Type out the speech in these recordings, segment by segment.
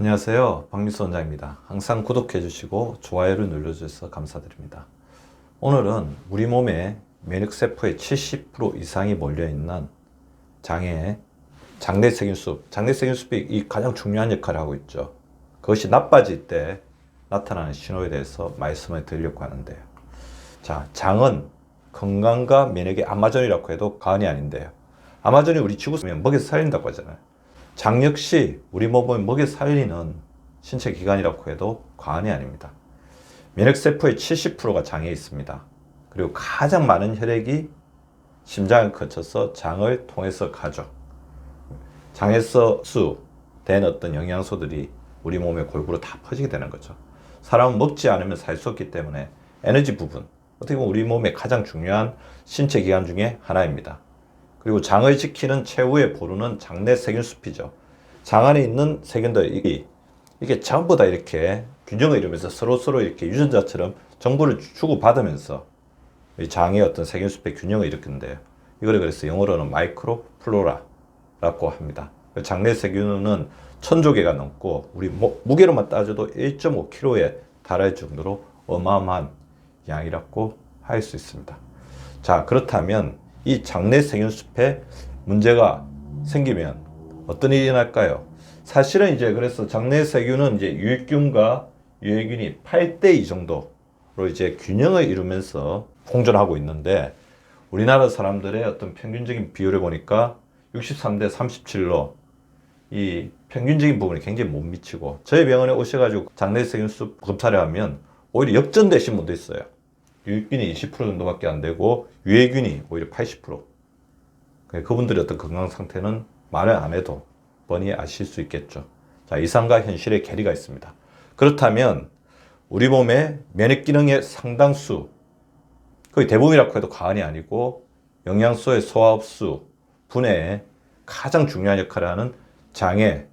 안녕하세요. 박미수 원장입니다. 항상 구독해 주시고 좋아요를 눌러주셔서 감사드립니다. 오늘은 우리 몸에 면역세포의 70% 이상이 몰려있는 장에 장내세균숲, 장내세균숲이 이 가장 중요한 역할을 하고 있죠. 그것이 나빠질 때 나타나는 신호에 대해서 말씀을 드리려고 하는데요. 자, 장은 건강과 면역의 아마존이라고 해도 과언이 아닌데요. 아마존이 우리 지구면 먹여서 살린다고 하잖아요. 장 역시 우리 몸을 먹여 살리는 신체 기관이라고 해도 과언이 아닙니다. 면역세포의 70%가 장에 있습니다. 그리고 가장 많은 혈액이 심장을 거쳐서 장을 통해서 가죠. 장에서 흡수된 어떤 영양소들이 우리 몸에 골고루 다 퍼지게 되는 거죠. 사람은 먹지 않으면 살 수 없기 때문에 에너지 부분, 어떻게 보면 우리 몸의 가장 중요한 신체 기관 중에 하나입니다. 그리고 장을 지키는 최후의 보루는 장내 세균숲이죠. 장 안에 있는 세균들이 이게 전부 다 이렇게 균형을 이루면서 서로 이렇게 유전자처럼 정보를 주고받으면서 이 장의 어떤 세균숲의 균형을 일으키는데요. 이걸 그래서 영어로는 마이크로 플로라라고 합니다. 장내 세균은 1000조 개가 넘고 우리 무게로만 따져도 1.5kg에 달할 정도로 어마어마한 양이라고 할 수 있습니다. 자, 그렇다면 이 장내 세균숲에 문제가 생기면 어떤 일이 일어날까요? 사실은 이제 그래서 장내 세균은 이제 유익균과 유해균이 8대2 정도로 이제 균형을 이루면서 공존하고 있는데 우리나라 사람들의 어떤 평균적인 비율을 보니까 63대 37로 이 평균적인 부분이 굉장히 못 미치고 저희 병원에 오셔가지고 장내 세균숲 검사를 하면 오히려 역전되신 분도 있어요. 유익균이 20% 정도밖에 안 되고 유해균이 오히려 80%. 그분들의 어떤 건강 상태는 말을 안 해도 뻔히 아실 수 있겠죠. 자, 이상과 현실의 괴리가 있습니다. 그렇다면 우리 몸의 면역 기능의 상당수, 거의 대부분이라고 해도 과언이 아니고 영양소의 소화 흡수, 분해에 가장 중요한 역할을 하는 장의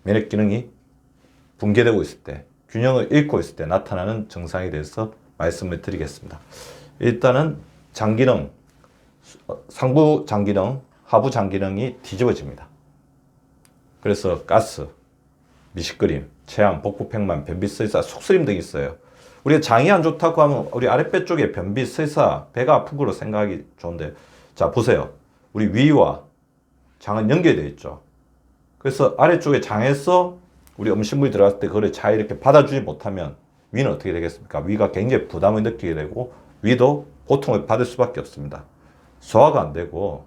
면역 기능이 붕괴되고 있을 때, 균형을 잃고 있을 때 나타나는 증상에 대해서 말씀을 드리겠습니다. 일단은 장기능, 상부 장기능, 하부 장기능이 뒤집어집니다. 그래서 가스, 미식거림, 체함, 복부팽만, 변비, 설사, 속쓰림 등이 있어요. 우리가 장이 안 좋다고 하면 우리 아랫배 쪽에 변비, 설사, 배가 아픈 거로 생각하기 좋은데, 자 보세요. 우리 위와 장은 연결되어 있죠. 그래서 아래쪽에 장에서 우리 음식물이 들어갔을 때 그걸 잘 이렇게 받아주지 못하면 위는 어떻게 되겠습니까? 위가 굉장히 부담을 느끼게 되고 위도 고통을 받을 수밖에 없습니다. 소화가 안 되고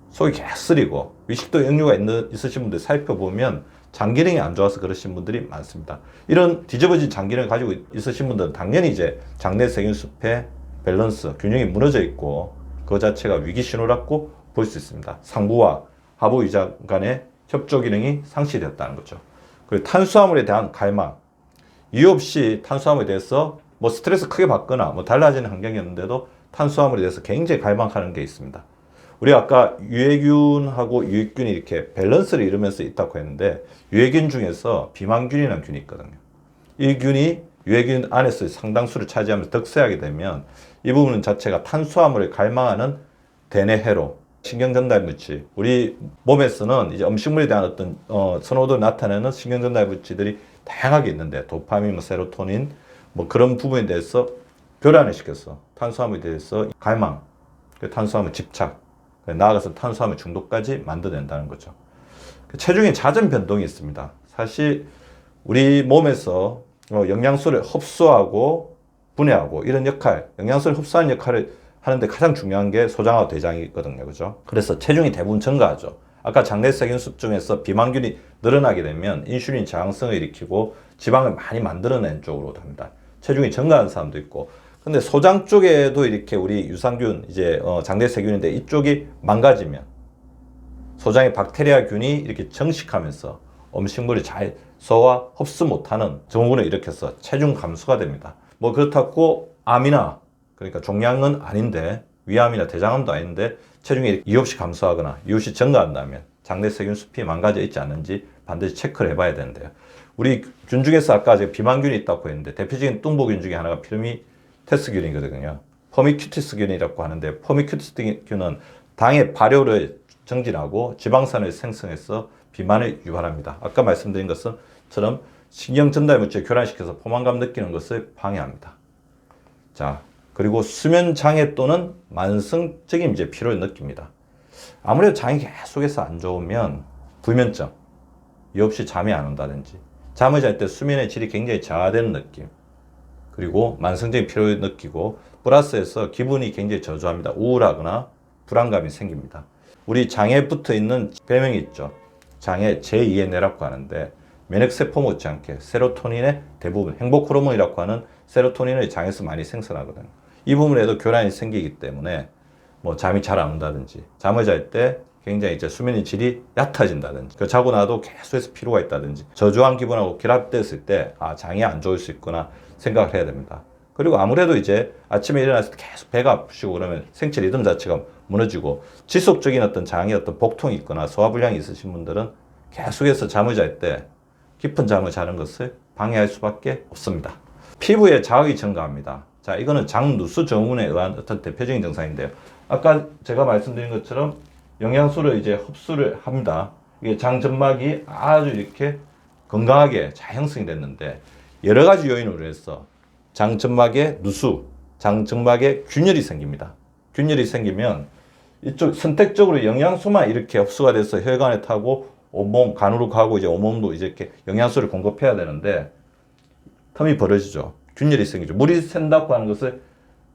속이 계속 쓰리고 위식도 역류가 있으신 분들 살펴보면 장 기능이 안 좋아서 그러신 분들이 많습니다. 이런 뒤집어진 장 기능을 가지고 있으신 분들은 당연히 이제 장내 세균숲의 밸런스, 균형이 무너져 있고 그 자체가 위기 신호라고 볼 수 있습니다. 상부와 하부 위장 간의 협조 기능이 상실되었다는 거죠. 그리고 탄수화물에 대한 갈망, 이유 없이 탄수화물에 대해서 뭐 스트레스 크게 받거나 뭐 달라지는 환경이었는데도 탄수화물에 대해서 굉장히 갈망하는 게 있습니다. 우리 아까 유해균하고 유익균이 이렇게 밸런스를 이루면서 있다고 했는데 유해균 중에서 비만균이라는 균이 있거든요. 이 균이 유해균 안에서 상당수를 차지하면서 득세하게 되면 이 부분 자체가 탄수화물을 갈망하는 대뇌회로 신경전달 물질, 우리 몸에서는 이제 음식물에 대한 어떤 선호도를 나타내는 신경전달 물질들이 다양하게 있는데 도파민, 세로토닌 뭐 그런 부분에 대해서 교란을 시켜서 탄수화물에 대해서 갈망, 탄수화물 집착, 나아가서 탄수화물 중독까지 만들어낸다는 거죠. 체중의 잦은 변동이 있습니다. 사실 우리 몸에서 영양소를 흡수하고 분해하고 이런 역할, 영양소를 흡수하는 역할을 하는데 가장 중요한 게 소장하고 대장이거든요. 그죠? 그래서 체중이 대부분 증가하죠. 아까 장내 세균숲 중에서 비만균이 늘어나게 되면 인슐린 저항성을 일으키고 지방을 많이 만들어낸 쪽으로 갑니다. 체중이 증가하는 사람도 있고. 근데 소장 쪽에도 이렇게 우리 유산균, 이제 장내 세균인데 이쪽이 망가지면 소장의 박테리아균이 이렇게 정식하면서 음식물이 잘 소화, 흡수 못하는 증후군을 일으켜서 체중 감소가 됩니다. 뭐 그렇다고 암이나 그러니까 종양은 아닌데 위암이나 대장암도 아닌데 체중이 이유 없이 감소하거나 이유 없이 증가한다면 장내 세균숲이 망가져 있지 않는지 반드시 체크를 해봐야 되는데요. 우리 균 중에서 아까 제가 비만균이 있다고 했는데 대표적인 뚱보균 중에 하나가 피르미테스균이거든요. 퍼미큐티스균이라고 하는데 퍼미큐티스균은 당의 발효를 정진하고 지방산을 생성해서 비만을 유발합니다. 아까 말씀드린 것처럼 신경 전달 물질 교란시켜서 포만감 느끼는 것을 방해합니다. 자, 그리고 수면 장애 또는 만성적인 이제 피로를 느낍니다. 아무래도 장이 계속해서 안 좋으면 불면증, 이유 없이 잠이 안 온다든지, 잠을 잘 때 수면의 질이 굉장히 저하되는 느낌, 그리고 만성적인 피로를 느끼고 플러스해서 기분이 굉장히 저조합니다. 우울하거나 불안감이 생깁니다. 우리 장에 붙어 있는 별명이 있죠. 장에 제2의 뇌라고 하는데, 면역세포 못지않게 세로토닌의 대부분, 행복 호르몬이라고 하는 세로토닌을 장에서 많이 생산하거든요. 이 부분에도 교란이 생기기 때문에 뭐 잠이 잘 안 온다든지, 잠을 잘 때 굉장히 이제 수면의 질이 얕아진다든지, 그 자고 나도 계속해서 피로가 있다든지, 저조한 기분하고 결합됐을 때 장이 안 좋을 수 있구나 생각을 해야 됩니다. 그리고 아무래도 이제 아침에 일어났을 때 계속 배가 아프시고 그러면 생체 리듬 자체가 무너지고, 지속적인 어떤 장의 어떤 복통이 있거나 소화불량이 있으신 분들은 계속해서 잠을 잘 때 깊은 잠을 자는 것을 방해할 수밖에 없습니다. 피부에 자극이 증가합니다. 자, 이거는 장누수 증후군에 의한 어떤 대표적인 증상인데요. 아까 제가 말씀드린 것처럼 영양소를 이제 흡수를 합니다. 이게 장점막이 아주 이렇게 건강하게 잘 형성이 됐는데, 여러 가지 요인으로 해서 장점막에 누수, 장점막에 균열이 생깁니다. 균열이 생기면 이쪽 선택적으로 영양소만 이렇게 흡수가 돼서 혈관에 타고 온몸 간으로 가고 이제 온몸도 이제 이렇게 영양소를 공급해야 되는데 텀이 벌어지죠. 균열이 생기죠. 물이 샌다고 하는 것을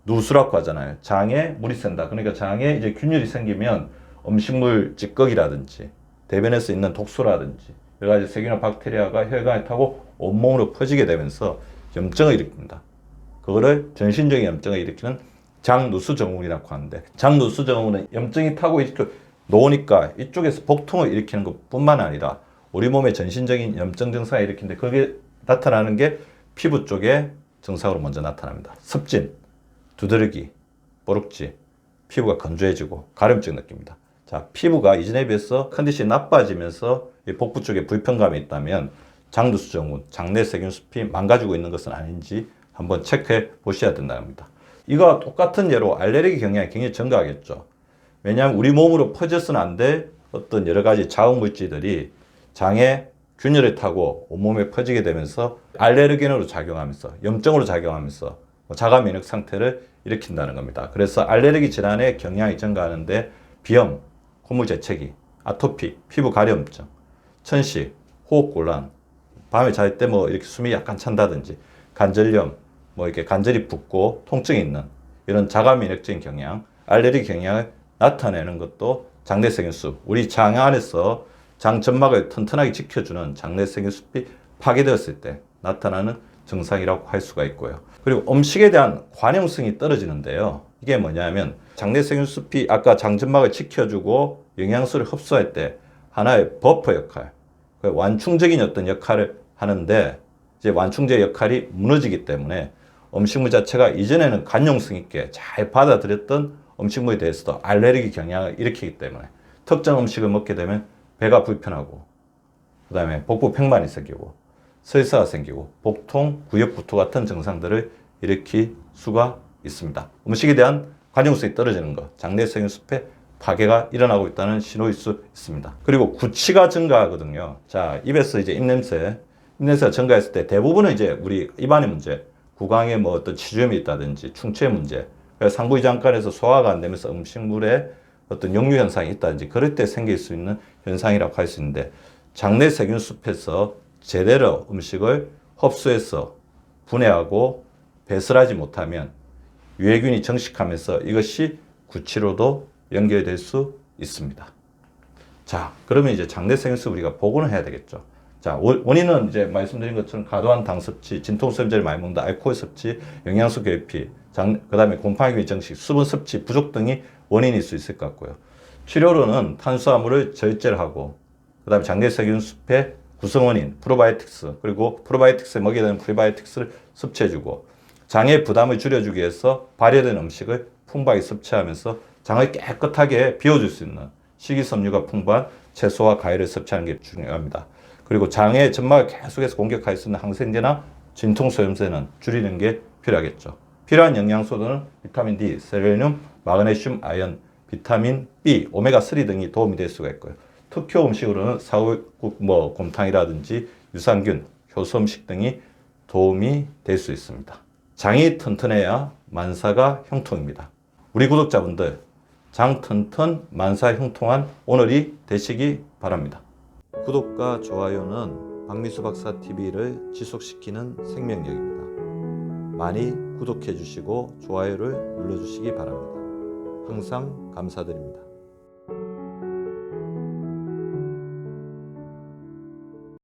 누수라고 하잖아요. 장에 물이 샌다. 그러니까 장에 이제 균열이 생기면 음식물 찌꺼기라든지 대변에서 있는 독소라든지 여러 가지 세균이나 박테리아가 혈관에 타고 온몸으로 퍼지게 되면서 염증을 일으킵니다. 그거를 전신적인 염증을 일으키는 장누수 증후군이라고 하는데, 장누수 증후군은 염증이 타고 이렇게 놓으니까 이쪽에서 복통을 일으키는 것뿐만 아니라 우리 몸의 전신적인 염증 증상을 일으키는데, 그게 나타나는 게 피부 쪽에 증상으로 먼저 나타납니다. 습진, 두드러기, 뽀룩지, 피부가 건조해지고 가려움증 느낍니다. 자, 피부가 이전에 비해서 컨디션이 나빠지면서 복부 쪽에 불편감이 있다면 장누수 증후군, 장내 세균숲이 망가지고 있는 것은 아닌지 한번 체크해 보셔야 된다는 겁니다. 이거와 똑같은 예로 알레르기 경향이 굉장히 증가하겠죠. 왜냐하면 우리 몸으로 퍼져서는 안 될 어떤 여러 가지 자극 물질들이 장에 균열을 타고 온몸에 퍼지게 되면서 알레르겐으로 작용하면서 염증으로 작용하면서 자가 면역 상태를 일으킨다는 겁니다. 그래서 알레르기 질환의 경향이 증가하는데 비염, 콧물 재채기, 아토피, 피부 가려움증, 천식, 호흡곤란, 밤에 잘 때 뭐 이렇게 숨이 약간 찬다든지, 관절염, 뭐 이렇게 관절이 붓고 통증이 있는 이런 자가 면역적인 경향, 알레르기 경향을 나타내는 것도 장내세균숲, 우리 장 안에서 장 점막을 튼튼하게 지켜주는 장내세균숲이 파괴되었을 때 나타나는 증상이라고 할 수가 있고요. 그리고 음식에 대한 관용성이 떨어지는데요. 이게 뭐냐면 장내세균숲이 아까 장점막을 지켜주고 영양소를 흡수할 때 하나의 버퍼 역할, 완충적인 어떤 역할을 하는데, 이제 완충제 역할이 무너지기 때문에 음식물 자체가 이전에는 관용성 있게 잘 받아들였던 음식물에 대해서도 알레르기 경향을 일으키기 때문에 특정 음식을 먹게 되면 배가 불편하고, 그 다음에 복부 팽만이 생기고 설사가 생기고 복통, 구역구토 같은 증상들을 일으킬 수가 있습니다. 음식에 대한 관용성이 떨어지는 것, 장내세균숲의 파괴가 일어나고 있다는 신호일 수 있습니다. 그리고 구취가 증가하거든요. 자, 입에서 이제 입냄새가 증가했을 때 대부분은 이제 우리 입안의 문제, 구강에 뭐 어떤 치주염이 있다든지 충치의 문제, 상부위장관에서 소화가 안 되면서 음식물에 어떤 역류 현상이 있다든지 그럴 때 생길 수 있는 현상이라고 할 수 있는데, 장내세균숲에서 제대로 음식을 흡수해서 분해하고 배설하지 못하면 유해균이 정식하면서 이것이 구취로도 연결될 수 있습니다. 자, 그러면 이제 장내세균숲 우리가 복원을 해야 되겠죠. 자, 원인은 이제 말씀드린 것처럼 과도한 당 섭취, 진통소염제를 많이 먹는다, 알코올 섭취, 영양소 결핍, 그 다음에 곰팡이 정식, 수분 섭취 부족 등이 원인일 수 있을 것 같고요. 치료로는 탄수화물을 절제를 하고, 그 다음에 장내세균숲의 구성원인 프로바이오틱스, 그리고 프로바이오틱스에 먹여야 되는 프리바이오틱스를 섭취해주고, 장의 부담을 줄여주기 위해서 발효된 음식을 풍부하게 섭취하면서 장을 깨끗하게 비워줄 수 있는 식이섬유가 풍부한 채소와 과일을 섭취하는 게 중요합니다. 그리고 장의 점막을 계속해서 공격할 수 있는 항생제나 진통소염제는 줄이는 게 필요하겠죠. 필요한 영양소들은 비타민 D, 셀레늄, 마그네슘, 아연, 비타민 B, 오메가3 등이 도움이 될 수가 있고요. 특효 음식으로는 사골국, 곰탕이라든지 유산균, 효소 음식 등이 도움이 될 수 있습니다. 장이 튼튼해야 만사가 형통입니다. 우리 구독자분들, 장 튼튼 만사 형통한 오늘이 되시기 바랍니다. 구독과 좋아요는 박미수 박사 TV를 지속시키는 생명력입니다. 많이 구독해 주시고 좋아요를 눌러 주시기 바랍니다. 항상 감사드립니다.